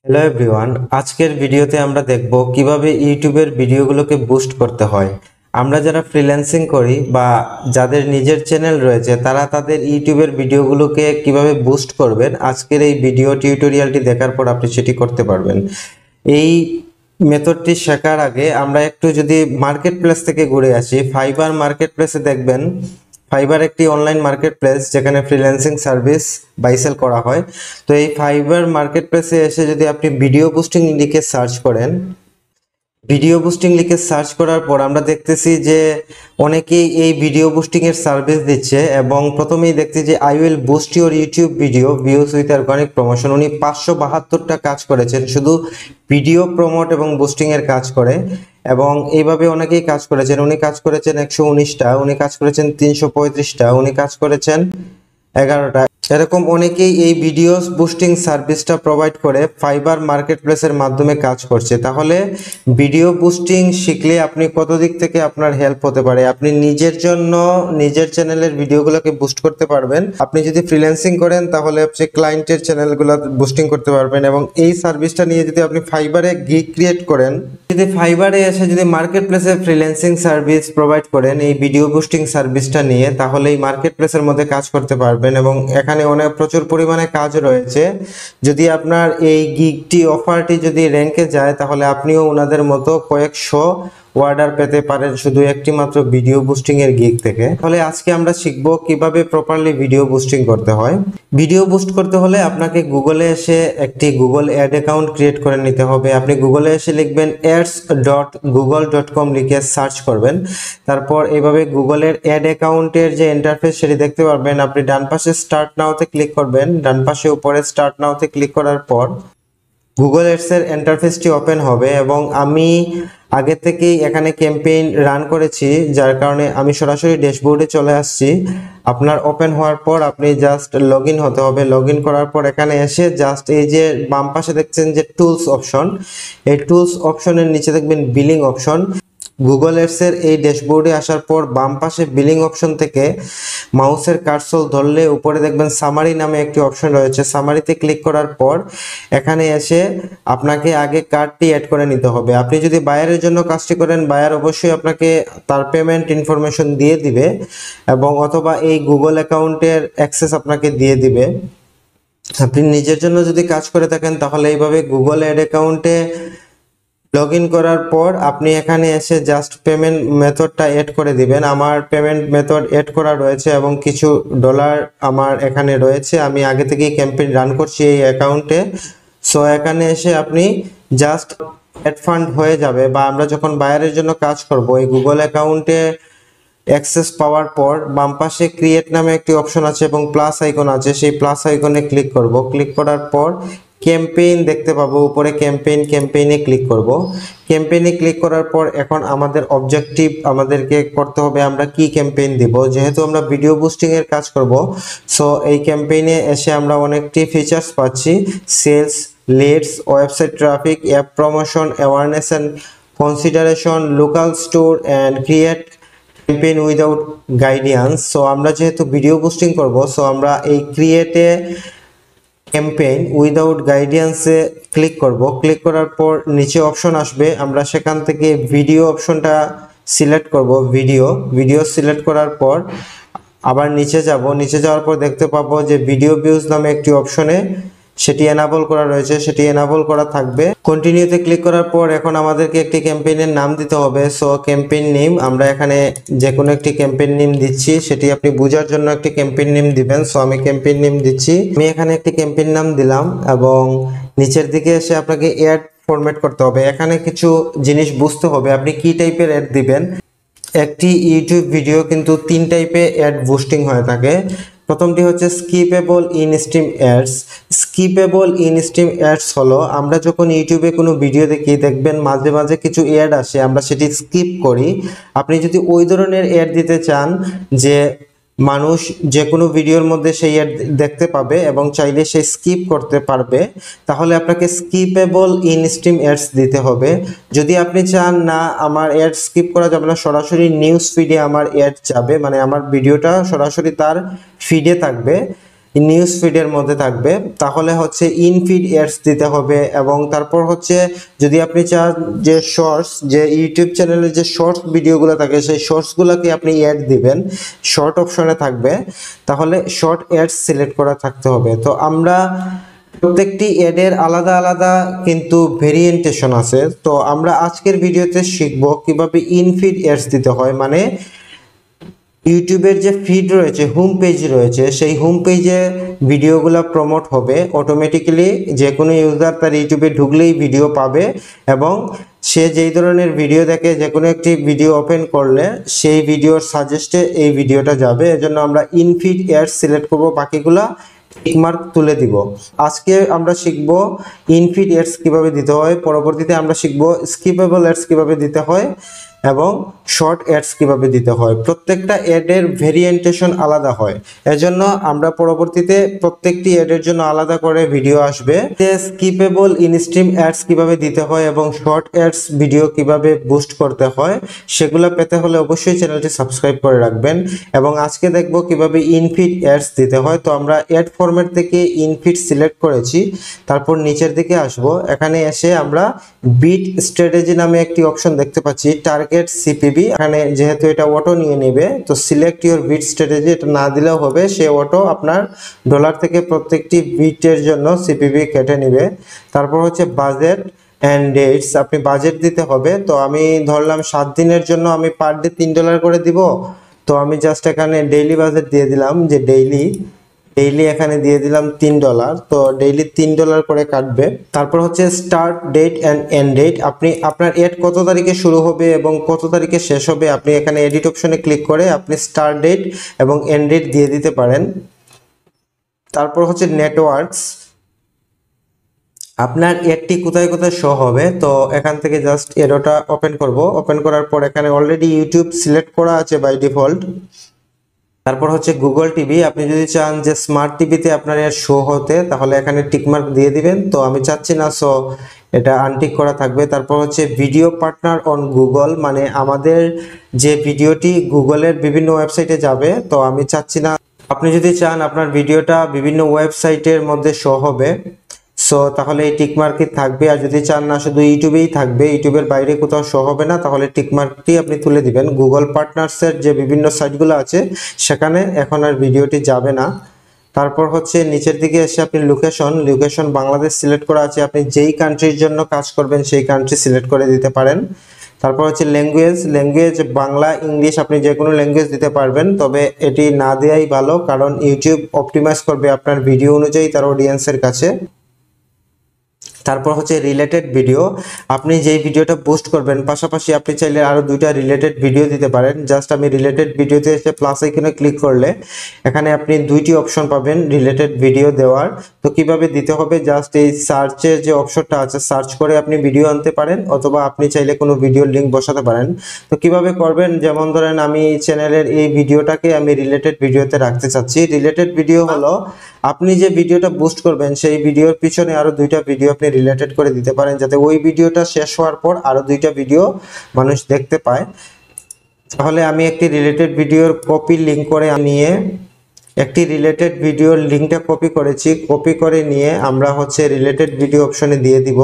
Hello everyone, আজকের ভিডিওতে আমরা দেখব কিভাবে ইউটিউবের ভিডিওগুলোকে বুস্ট করতে হয়। আমরা যারা ফ্রিল্যান্সিং করি বা যাদের নিজের চ্যানেল রয়েছে তারা তাদের ইউটিউবের ভিডিওগুলোকে কিভাবে বুস্ট করবেন, আজকের এই ভিডিও টিউটোরিয়ালটি দেখার পর আপনি সেটি করতে পারবেন। এই মেথডটি শেখার আগে আমরা একটু যদি মার্কেট প্লেস থেকে ঘুরে আসি, ফাইবার মার্কেট প্লেসে দেখবেন ফাইবার একটি অনলাইন মার্কেট প্লেস যেখানে ফ্রিল্যান্সিং সার্ভিস বাই সেল করা হয়। তো এই ফাইবার মার্কেট প্লেসে এসে যদি আপনি ভিডিও বুস্টিং লিখে সার্চ করেন, ভিডিও বুস্টিং লিখে সার্চ করার পর আমরা দেখতেছি যে অনেকেই এই ভিডিও বুস্টিং এর সার্ভিস দিচ্ছে এবং প্রথমেই দেখছি যে I will boost your YouTube video views with organic promotion. উনি 572টা কাজ করেছেন শুধু ভিডিও প্রমোট এবং বুস্টিং এর কাজ করে, এবং এইভাবে অনেকেই কাজ করেছেন। উনি কাজ করেছেন 119টা, উনি কাজ করেছেন 335টা, উনি কাজ করেছেন 11টা। এরকম অনেকেই এই ভিডিও বুস্টিং সার্ভিসটা প্রোভাইড করে ফাইবার মার্কেট প্লেসের মাধ্যমে কাজ করছে। তাহলে ভিডিও বুস্টিং শিখলে আপনি কত দিক থেকে আপনার হেল্প হতে পারে, আপনি নিজের জন্য নিজের চ্যানেলের ভিডিওগুলোকে বুস্ট করতে পারবেন। আপনি যদি ফ্রিল্যান্সিং করেন তাহলে আপনি ক্লায়েন্টের চ্যানেলগুলো বুস্টিং করতে পারবেন, এবং এই সার্ভিসটা নিয়ে যদি আপনি ফাইবারে গিগ ক্রিয়েট করেন, যদি ফাইবারে এসে যদি মার্কেট প্লেসে ফ্রিল্যান্সিং সার্ভিস প্রোভাইড করেন এই ভিডিও বুস্টিং সার্ভিসটা নিয়ে, তাহলে এই মার্কেট প্লেসের মধ্যে কাজ করতে পারবেন। এবং এখানে অনেক প্রচুর পরিমাণে কাজ রয়েছে। যদি আপনার এই গিগটি অফারটি যদি র্যাঙ্কে যায় তাহলে আপনিও ওনাদের মতো কয়েকশো অর্ডার পেতে পারেন শুধু একটি মাত্র ভিডিও বুস্টিং এর গিগ থেকে। তাহলে আজকে আমরা শিখব কিভাবে প্রপারলি ভিডিও বুস্টিং করতে হয়। ভিডিও বুস্ট করতে হলে আপনাকে গুগলে এসে একটি গুগল অ্যাড অ্যাকাউন্ট ক্রিয়েট করে নিতে হবে। আপনি গুগলে এসে লিখবেন ads.google.com লিখে সার্চ করবেন। তারপর এইভাবে গুগলের অ্যাড অ্যাকাউন্টের যে ইন্টারফেস সেটি দেখতে পারবেন। আপনি ডান পাশে স্টার্ট নাওতে ক্লিক করবেন, ডান পাশে উপরে স্টার্ট নাওতে ক্লিক করার পর গুগল অ্যাডসের ইন্টারফেসটি ওপেন হবে, এবং আমি আগে থেকেই এখানে ক্যাম্পেইন রান করেছি যার কারণে আমি সরাসরি ড্যাশবোর্ডে চলে আসছি। আপনার ওপেন হওয়ার পর আপনি জাস্ট লগ ইন হতে হবে। লগ ইন করার পর এখানে এসে জাস্ট এই যে বাম পাশে দেখছেন যে টুলস অপশন, এই টুলস অপশনের নিচে দেখবেন বিলিং অপশন। গুগল অ্যাডসের এই ড্যাশবোর্ডে আসার পর বাম পাশে বিলিং অপশন থেকে মাউসের কার্সর ধরলে উপরে দেখবেন সামারি নামে একটি অপশন রয়েছে। সামারিতে ক্লিক করার পর এখানে এসে আপনাকে আগে কার্ডটি অ্যাড করে নিতে হবে। আপনি যদি বায়ারের জন্য কাজটি করেন, বায়ার অবশ্যই আপনাকে তার পেমেন্ট ইনফরমেশন দিয়ে দিবে, এবং অথবা এই গুগল অ্যাকাউন্টের অ্যাক্সেস আপনাকে দিয়ে দিবে। আপনি নিজের জন্য যদি কাজ করে থাকেন তাহলে এইভাবে গুগল অ্যাড অ্যাকাউন্টে লগ ইন করার পর আপনি এখানে এসে জাস্ট পেমেন্ট মেথডটা এড করে দিবেন। আমার পেমেন্ট মেথড এড করা রয়েছে এবং কিছু ডলার আমার এখানে রয়েছে। আমি আগে থেকেই ক্যাম্পেইন রান করছি এই অ্যাকাউন্টে। সো এখানে এসে আপনি জাস্ট অ্যাড ফান্ড হয়ে যাবে, বা আমরা যখন বায়ারের জন্য কাজ করব এই গুগল অ্যাকাউন্টে অ্যাক্সেস পাওয়ার পর বাম পাশে ক্রিয়েট নামে একটি অপশন আছে এবং প্লাস আইকন আছে, সেই প্লাস আইকনে ক্লিক করব। ক্লিক করার পর ক্যাম্পেইন দেখতে পাবো উপরে, ক্যাম্পেইনে ক্লিক করব। ক্যাম্পেইনে ক্লিক করার পর এখন আমাদের অবজেক্টিভ আমাদেরকে করতে হবে আমরা কি ক্যাম্পেইন দিব। যেহেতু আমরা ভিডিও বুস্টিং এর কাজ করব, সো এই ক্যাম্পেইনে এসে আমরা অনেকটি ফিচার্স পাচ্ছি: sales, leads, website traffic, app promotion, awareness and consideration, local store and create campaign without guidance. So আমরা যেহেতু ভিডিও বুস্টিং করব, সো আমরা এই ক্রিয়েটে ক্যাম্পেইন উইদাউট গাইডেন্সে ক্লিক করব। ক্লিক করার পর নিচে অপশন আসবে, আমরা সেখান থেকে ভিডিও অপশনটা সিলেক্ট করব। ভিডিও সিলেক্ট করার পর আবার নিচে যাব। নিচে যাওয়ার পর দেখতে পাবো যে ভিডিও ভিউজ নামে একটি অপশনে সেটি এনাবল করা রয়েছে, সেটি এনাবল করা থাকবে। কন্টিনিউতে ক্লিক করার পর এখন আমাদেরকে একটি ক্যাম্পেইনের নাম দিতে হবে। সো ক্যাম্পেইন নেম আমরা এখানে যে কোনো একটি ক্যাম্পেইন নেম দিচ্ছি, সেটি আপনি বোঝার জন্য একটি ক্যাম্পেইন নেম দিবেন। সো আমি ক্যাম্পেইন নেম দিচ্ছি, আমি এখানে একটি ক্যাম্পেইন নাম দিলাম, এবং নিচের দিকে এসে আপনাকে অ্যাড ফরম্যাট করতে হবে। এখানে কিছু জিনিস বুঝতে হবে আপনি কি টাইপের অ্যাড দিবেন। একটি ইউটিউব ভিডিও কিন্তু 3 টাইপে অ্যাড বুস্টিং হয়ে থাকে। প্রথমটি হচ্ছে skippable in stream ads. Skippable in stream ads হলো আমরা যখন ইউটিউবে কোনো ভিডিও দেখি, দেখবেন মাঝে মাঝে কিছু অ্যাড আসে, আমরা সেটি স্কিপ করি। আপনি যদি ওই ধরনের অ্যাড দিতে চান যে মানুষ যে কোনো ভিডিওর মধ্যে সেই অ্যাড দেখতে পাবে এবং চাইলে সে স্কিপ করতে পারবে, তাহলে আপনাকে স্কিপেবল ইন স্ট্রিম অ্যাডস দিতে হবে। যদি আপনি চান না আমার অ্যাড স্কিপ করা যাবে না, সরাসরি নিউজ ফিডে আমার অ্যাড যাবে, মানে আমার ভিডিওটা সরাসরি তার ফিডে থাকবে, নিউজ ফিডের মধ্যে থাকবে, তাহলে হচ্ছে ইনফিড অ্যাডস দিতে হবে। এবং তারপর হচ্ছে যদি আপনি চান যে শর্টস, যে ইউটিউব চ্যানেলে যে শর্টস ভিডিওগুলো থাকে সেই শর্টসগুলোকে আপনি অ্যাড দিবেন, শর্ট অপশনে থাকবে, তাহলে শর্ট অ্যাডস সিলেক্ট করা থাকতে হবে। তো আমরা প্রত্যেকটি অ্যাডের আলাদা আলাদা কিন্তু ভেরিয়েন্টেশন আছে। তো আমরা আজকের ভিডিওতে শিখব কিভাবে ইনফিড অ্যাডস দিতে হয়, মানে ইউটিউবের যে ফিড রয়েছে, হোম পেজ রয়েছে, সেই হোম পেজে ভিডিওগুলো প্রমোট হবে অটোমেটিক্যালি। যে কোনো ইউজার তার ইউটিউবে ঢুকলেই ভিডিও পাবে এবং সে যেই ধরনের ভিডিও দেখে যে কোনো একটি ভিডিও ওপেন করলে সেই ভিডিওর সাজেস্টে এই ভিডিওটা যাবে। এজন্য আমরা ইনফিড অ্যাডস সিলেক্ট করব, বাকিগুলা টিকমার্ক তুলে দিব। আজকে আমরা শিখব ইনফিড অ্যাডস কিভাবে দিতে হয়, পরবর্তীতে আমরা শিখব স্কিপেবল অ্যাডস কিভাবে দিতে হয় এবং শর্ট অ্যাডস কিভাবে দিতে হয়। প্রত্যেকটা অ্যাডের ভেরিয়েন্টেশন আলাদা হয়, এজন্য আমরা পরবর্তীতে প্রত্যেকটি অ্যাডের জন্য আলাদা করে ভিডিও আসবে। স্কিপেবল ইনস্ট্রিম অ্যাডস কিভাবে দিতে হয় এবং শর্ট অ্যাডস ভিডিও কিভাবে বুস্ট করতে হয় সেগুলো পেতে হলে অবশ্যই চ্যানেলটি সাবস্ক্রাইব করে রাখবেন। এবং আজকে দেখব কিভাবে ইনফিড অ্যাডস দিতে হয়। তো আমরা অ্যাড ফরম্যাট থেকে ইনফিড সিলেক্ট করেছি, তারপর নিচের দিকে আসব। এখানে এসে আমরা বিট স্ট্র্যাটেজি নামে একটি অপশন দেখতে পাচ্ছি, টার্গেট সিপিবি। এখানে যেহেতু এটা অটো নিয়ে নেবে, তো সিলেক্ট ইউর বিট স্ট্র্যাটেজি এটা না দিলেও হবে, সে অটো আপনার ডলার থেকে প্রত্যেকটি বিটের জন্য সিপিবি কেটে নেবে। তারপর হচ্ছে বাজেট অ্যান্ড ডেটস, আপনি বাজেট দিতে হবে। তো আমি ধরলাম 7 দিনের জন্য আমি পার ডে $3 করে দিব। তো আমি জাস্ট এখানে ডেইলি বাজেট দিয়ে দিলাম, যে ডেইলি এখানে দিয়ে দিলাম $3। তো ডেইলি $3 করে কাটবে। তারপর হচ্ছে start date and end date, আপনি আপনার এড কত তারিখে শুরু হবে এবং কত তারিখে শেষ হবে, আপনি এখানে এডিট অপশনে ক্লিক করে আপনি স্টার্ট ডেট এবং এন্ড ডেট দিয়ে দিতে পারেন। তারপর হচ্ছে নেটওয়ার্কস, আপনার এডটি কোথায় কোথায় শো হবে। তো এখান থেকে জাস্ট এডোটা ওপেন করব, ওপেন করার পর এখানে অলরেডি ইউটিউব সিলেক্ট করা আছে বাই ডিফল্ট। তারপর হচ্ছে গুগল টিভি, আপনি যদি চান যে স্মার্ট টিভিতে আপনার এর শো হতে, তাহলে এখানে টিকমার্ক দিয়ে দিবেন। তো আমি চাচ্ছি না, সো এটা আনটিক করা থাকবে। তারপর হচ্ছে ভিডিও পার্টনার অন গুগল, মানে আমাদের যে ভিডিওটি গুগলের বিভিন্ন ওয়েবসাইটে যাবে, তো আমি চাচ্ছি না। আপনি যদি চান আপনার ভিডিওটা বিভিন্ন ওয়েবসাইটের মধ্যে শো হবে, সো তাহলে এই টিকমার্কই থাকবে। আর যদি চান না শুধু ইউটিউবেই থাকবে, ইউটিউবের বাইরে কোথাও শো হবে না, তাহলে টিকমার্কটি আপনি তুলে দিবেন। গুগল পার্টনার্সের যে বিভিন্ন সাইটগুলো আছে সেখানে এখন আর ভিডিওটি যাবে না। তারপর হচ্ছে নিচের দিকে এসে আপনি লোকেশন বাংলাদেশ সিলেক্ট করা আছে, আপনি যেই কান্ট্রির জন্য কাজ করবেন সেই কান্ট্রি সিলেক্ট করে দিতে পারেন। তারপর হচ্ছে ল্যাঙ্গুয়েজ বাংলা, ইংলিশ, আপনি যে কোনো ল্যাঙ্গুয়েজ দিতে পারবেন, তবে এটি না দেওয়াই ভালো, কারণ ইউটিউব অপটিমাইজ করবে আপনার ভিডিও অনুযায়ী তার অডিয়েন্সের কাছে। তারপর হচ্ছে রিলেটেড ভিডিও, আপনি যেই ভিডিওটা পোস্ট করবেন পাশাপাশি আপনি চাইলে আরো 2টা রিলেটেড ভিডিও দিতে পারেন। জাস্ট আমি রিলেটেড ভিডিওতে এসে প্লাস আইকনে ক্লিক করলে এখানে আপনি 2টি অপশন পাবেন রিলেটেড ভিডিও দেওয়ার। তো কিভাবে দিতে হবে, জাস্ট এই সার্চের যে অপশনটা আছে সার্চ করে আপনি ভিডিও আনতে পারেন, অথবা আপনি চাইলে কোনো ভিডিওর লিঙ্ক বসাতে পারেন। তো কিভাবে করবেন, যেমন ধরেন আমি চ্যানেলের এই ভিডিওটাকে আমি রিলেটেড ভিডিওতে রাখতে চাচ্ছি। রিলেটেড ভিডিও হলো আপনি যে ভিডিওটা বুস্ট করবেন সেই ভিডিওর পিছনে আরো 2টা ভিডিও আপনি রিলেটেড করে দিতে পারেন, যাতে ওই ভিডিওটা শেষ হওয়ার পর আরো 2টা ভিডিও মানুষ দেখতে পায়। তাহলে আমি একটি রিলেটেড ভিডিওর কপি লিংক করে নিয়ে একটি রিলেটেড ভিডিওর লিংকটা কপি করেছি, কপি করে নিয়ে আমরা হচ্ছে রিলেটেড ভিডিও অপশনে দিয়ে দিব।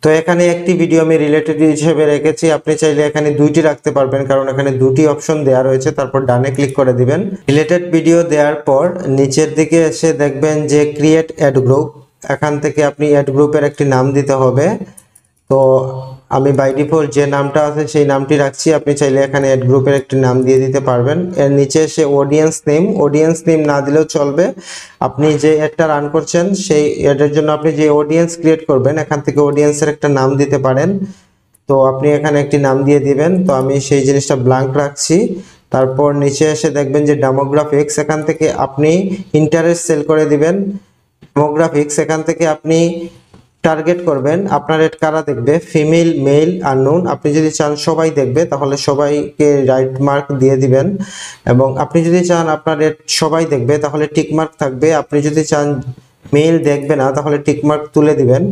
তো এখানে একটি ভিডিও আমি রিলেটেড হিসেবে রেখেছি, আপনি চাইলে এখানে 2টি রাখতে পারবেন, কারণ এখানে 2টি অপশন দেওয়া রয়েছে। তারপর ডানে ক্লিক করে দিবেন। রিলেটেড ভিডিও দেওয়ার পর নিচের দিকে এসে দেখবেন যে ক্রিয়েট অ্যাড গ্রুপ, এখান থেকে আপনি অ্যাড গ্রুপের একটি নাম দিতে হবে। তো আমি বাই ডিফল্ট যে নামটা আছে সেই নামটি রাখছি, আপনি চাইলে এখানে অ্যাড গ্রুপের একটি নাম দিয়ে দিতে পারবেন। এর নিচে এসে অডিয়েন্স নেম না দিলেও চলবে, আপনি যে অ্যাডটা রান করছেন সেই অ্যাডের জন্য আপনি যে অডিয়েন্স ক্রিয়েট করবেন এখান থেকে অডিয়েন্সের একটা নাম দিতে পারেন। তো আপনি এখানে একটি নাম দিয়ে দিবেন, তো আমি সেই জিনিসটা ব্ল্যাঙ্ক রাখছি। তারপর নিচে এসে দেখবেন যে ডেমোগ্রাফিক্স, এখান থেকে আপনি ইন্টারেস্ট সেল করে দিবেন। ডেমোগ্রাফিক্স এখান থেকে আপনি টার্গেট করবেন আপনার এড কারা দেখবে, ফিমেল, মেল, আননোন। আপনি যদি চান সবাই দেখবে তাহলে সবাইকে রাইট মার্ক দিয়ে দিবেন, এবং আপনি যদি চান আপনার এড সবাই দেখবে তাহলে টিক মার্ক থাকবে। আপনি যদি চান মেল দেখবে না তাহলে টিক মার্ক তুলে দিবেন,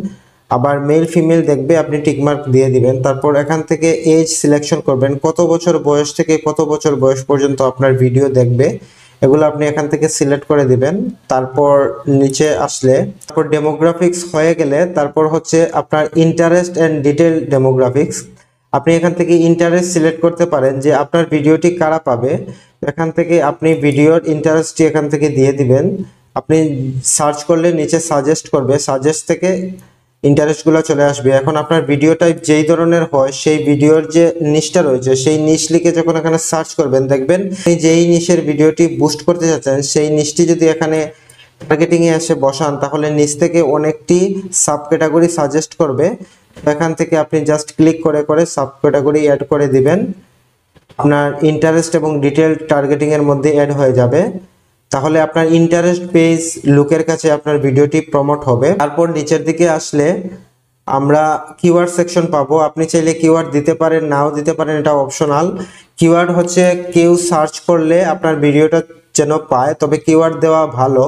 আবার মেল ফিমেল দেখবে আপনি টিক মার্ক দিয়ে দিবেন। তারপর এখান থেকে এজ সিলেকশন করবেন, কত বছর বয়স থেকে কত বছর বয়স পর্যন্ত আপনার ভিডিও দেখবে এগুলো আপনি এখান থেকে সিলেক্ট করে দিবেন। তারপর নিচে আসলে তারপর ডেমোগ্রাফিক্স হয়ে গেলে তারপর হচ্ছে আপনার ইন্টারেস্ট এন্ড ডিটেল ডেমোগ্রাফিক্স। আপনি এখান থেকে ইন্টারেস্ট সিলেক্ট করতে পারেন যে আপনার ভিডিওটি কারা পাবে। এখান থেকে আপনি ভিডিওর ইন্টারেস্টটি এখান থেকে দিয়ে দিবেন। আপনি সার্চ করলে নিচে সাজেস্ট করবে, সাজেস্ট থেকে ইন্টারেস্টগুলো চলে আসবে। এখন আপনার ভিডিও টাইপ যেই ধরনের হয় সেই ভিডিওর যে নিশটা রয়েছে সেই নিশ লিখে যখন এখানে সার্চ করবেন দেখবেন যেই নিশের ভিডিওটি বুস্ট করতে যাচ্ছেন সেই নিশটি যদি এখানে টার্গেটিংয়ে এসে বসান তাহলে নিচ থেকে অনেকটি সাব ক্যাটাগরি সাজেস্ট করবে। এখান থেকে আপনি জাস্ট ক্লিক করে করে সাব ক্যাটাগরি অ্যাড করে দিবেন, আপনার ইন্টারেস্ট এবং ডিটেল টার্গেটিং এর মধ্যে অ্যাড হয়ে যাবে। তাহলে আপনার ইন্টারেস্ট পেজ লোকের কাছে আপনার ভিডিওটি প্রমোট হবে। তারপর নিচের দিকে আসলে আমরা কিওয়ার্ড সেকশন পাবো। আপনি চাইলে কিওয়ার্ড দিতে পারেন, নাও দিতে পারেন, এটা অপশনাল। কিওয়ার্ড হচ্ছে কেউ সার্চ করলে আপনার ভিডিওটা যেন পায়, তবে কিওয়ার্ড দেওয়া ভালো।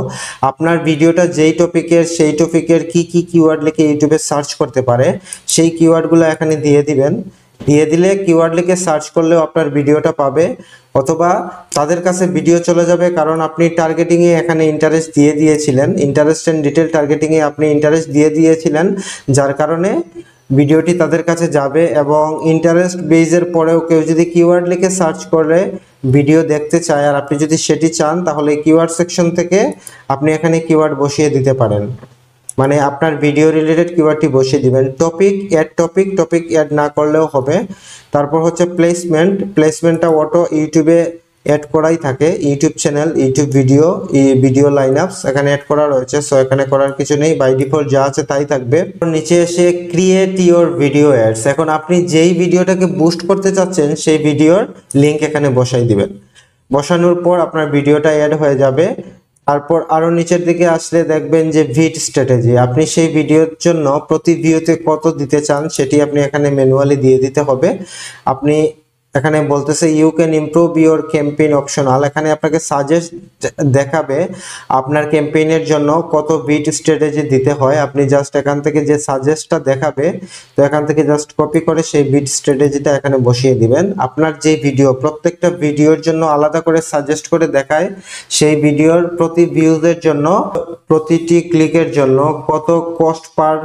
আপনার ভিডিওটা যেই টপিকের সেই টপিকের কি কি কিওয়ার্ড লিখে ইউটিউবে সার্চ করতে পারে সেই কিওয়ার্ডগুলো এখানে দিয়ে দিবেন। দিয়ে দিলে কিওয়ার্ড লিখে সার্চ করলেও আপনার ভিডিওটা পাবে, অথবা তাদের কাছে ভিডিও চলে যাবে, কারণ আপনি টার্গেটিংয়ে এখানে ইন্টারেস্ট দিয়ে দিয়েছিলেন, ইন্টারেস্ট এন্ড ডিটেল টার্গেটিংয়ে আপনি ইন্টারেস্ট দিয়ে দিয়েছিলেন, যার কারণে ভিডিওটি তাদের কাছে যাবে। এবং ইন্টারেস্ট বেজের পরেও কেউ যদি কিওয়ার্ড লিখে সার্চ করে ভিডিও দেখতে চায় আর আপনি যদি সেটি চান তাহলে কিওয়ার্ড সেকশন থেকে আপনি এখানে কিওয়ার্ড বসিয়ে দিতে পারেন, মানে আপনার ভিডিও রিলেটেড কিওয়ার্ডটি বসিয়ে দিবেন। টপিক অ্যাড না করলেও হবে। তারপর হচ্ছে প্লেসমেন্ট, প্লেসমেন্টটা অটো ইউটিউবে অ্যাড করাই থাকে, ইউটিউব চ্যানেল, ইউটিউব ভিডিও লাইনআপস এখানে অ্যাড করা রয়েছে, সো এখানে করার কিছু নেই, বাই ডিফল্ট যা আছে তাই থাকবে। নিচে এসে ক্রিয়েট ইওর ভিডিও অ্যাডস, এখন আপনি যেই ভিডিওটাকে বুস্ট করতে চাচ্ছেন সেই ভিডিওর লিংক এখানে বসাই দিবেন। বসানোর পর আপনার ভিডিওটা অ্যাড হয়ে যাবে। তারপর আরো নিচের দিকে আসলে দেখবেন যে ভিড স্ট্র্যাটেজি, আপনি সেই ভিডিওর জন্য প্রতি ভিউতে কত দিতে চান সেটি আপনি এখানে ম্যানুয়ালি দিয়ে দিতে হবে। আপনি এখানে বলতেছে you can improve your campaign optional, এখানে আপনাকে সাজেস্ট দেখাবে আপনার ক্যাম্পেইনের জন্য কত ভিড স্ট্র্যাটেজি দিতে হয়। আপনি জাস্ট এখান থেকে যে সাজেস্টটা দেখাবে তো এখান থেকে জাস্ট কপি করে সেই ভিড স্ট্র্যাটেজিটা এখানে বসিয়ে দিবেন। আপনার যে ভিডিও প্রত্যেকটা ভিডিওর জন্য আলাদা করে সাজেস্ট করে দেখায়, সেই ভিডিওর প্রতি ভিউজের জন্য প্রতিটি ক্লিকের জন্য কত কস্ট পার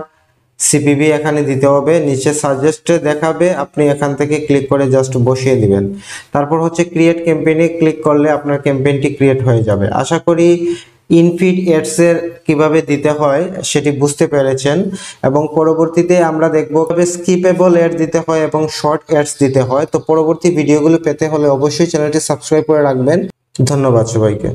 সিপিবি এখানে দিতে হবে, নিচে সাজেস্টে দেখাবে, আপনি এখান থেকে ক্লিক করে জাস্ট বসিয়ে দিবেন। তারপর হচ্ছে ক্রিয়েট ক্যাম্পেইনে ক্লিক করলে আপনার ক্যাম্পেইনটি ক্রিয়েট হয়ে যাবে। আশা করি ইনফিড অ্যাডস এর কিভাবে দিতে হয় সেটি বুঝতে পেরেছেন, এবং পরবর্তীতে আমরা দেখব কিভাবে স্কিপেবল অ্যাড দিতে হয় এবং শর্ট অ্যাডস দিতে হয়। তো পরবর্তী ভিডিওগুলো পেতে হলে অবশ্যই চ্যানেলটি সাবস্ক্রাইব করে রাখবেন। ধন্যবাদ সবাইকে।